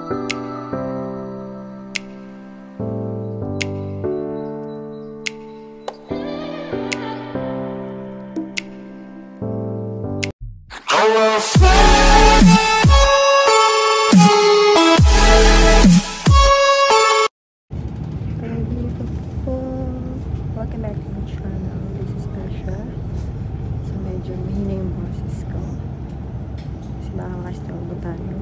Welcome back to my channel. This is Pasha. So medyo mahina yung boses ko kasi baka makastrobo tayo.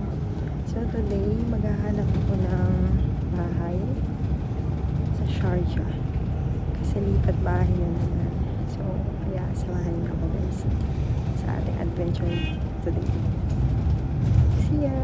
So today maghahanap ako ng bahay sa Sharjah kasi lipat bahay na naman. So kaya samahan niyo ako guys sa ating adventure today. See ya!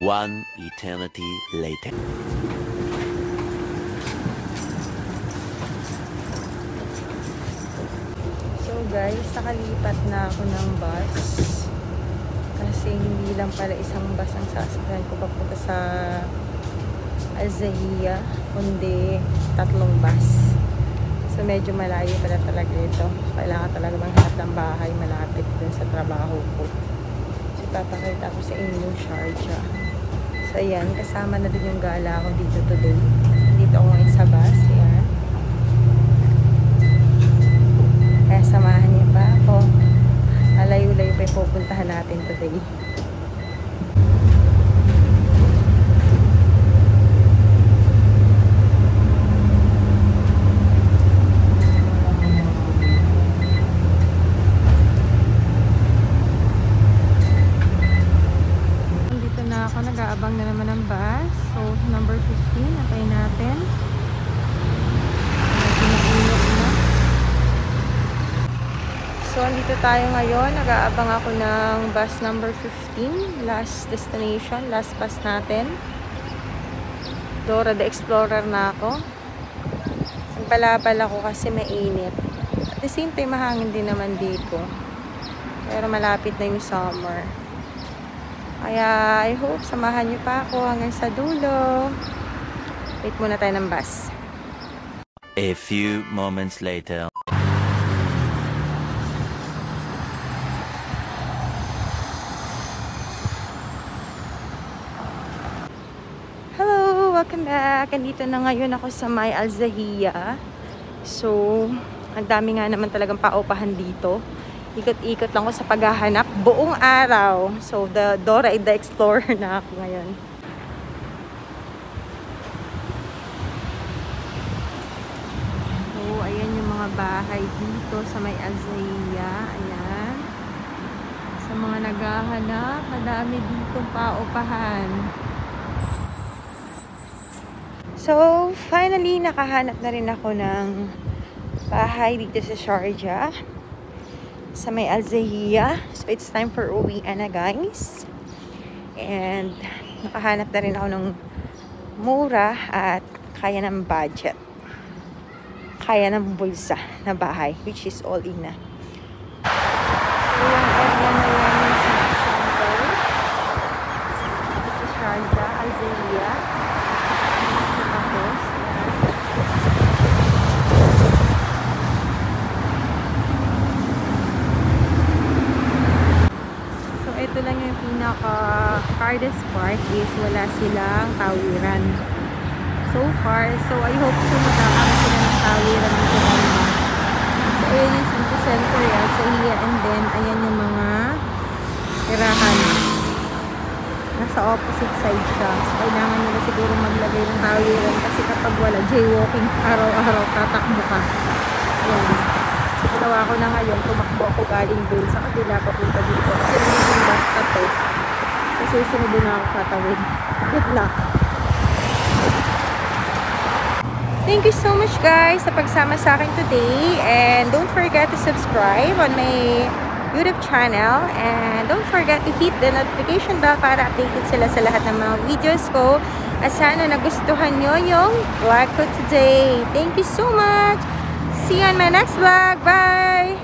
One eternity later. So guys, nakalipat na ako ng bus kasi hindi lang pala isang bus ang sasakyan ko papunta sa Al-Zahiyah, kundi 3 bus. So medyo malayo pala talaga ito. Kailangan talaga maghanap ng bahay malapit dun sa trabaho ko. So papakita ko sa inyo yung Sharjah. So ayan, kasama na din yung gala ko dito today. Dito ako ngayon sa bus. Ayan. Kaya samahan niyo pa ako. Malayo-layo pa yung pupuntahan natin today. Nag-aabang na naman ng bus. So, number 15. Antayin natin. Na. So, andito tayo ngayon. Nag-aabang ako ng bus number 15. Last destination. Last bus natin. Dora the Explorer na ako. Nagbalabal ako kasi mainit. At the same time, mahangin din naman dito. Pero malapit na yung summer. Kaya, I hope samahan niyo pa ako hanggang sa dulo. Wait muna tayo ng bus. A few moments later. Hello! Welcome back! Andito na ngayon ako sa may Al-Zahiyah. So, ang dami nga naman talagang paupahan dito. Ikot-ikot lang ako sa paghahanap buong araw. So, Dora the Explorer na ako ngayon. So, ayan yung mga bahay dito sa may Azalea. Ayan. Sa mga naghahanap, madami ditong paupahan. So, finally, nakahanap na rin ako ng bahay dito sa Sharjah. Sa may Azalea. So, it's time for uwian na, guys. And, nakahanap na rin ako ng mura at kaya ng budget. Kaya ng bulsa na bahay, which is all in na. So, yung area na yan yung center. Sa Sharjah, Azalea. Tapos, ito lang yung pinaka hardest part is wala silang tawiran so far. So I hope so magkakaroon sila ng tawiran dito kanina. So ayan yung city center yan sa Iya, and then ayan yung mga tirahan. Nasa opposite side siya. So kailangan nila siguro maglagay ng tawiran kasi kapag wala, jaywalking araw-araw tatakbo ka. Ayan. Ginawa ko na ngayon, tumakbo ako galing doon sa kabila papunta dito. Kasi yung bus stop eh. Kasi susunod din ako tatawid. Good luck! Thank you so much guys sa pagsama sa akin today. And don't forget to subscribe on my YouTube channel. And don't forget to hit the notification bell para updated sila sa lahat ng mga videos ko. At sana nagustuhan nyo yung vlog ko today. Thank you so much! See you on my next vlog. Bye!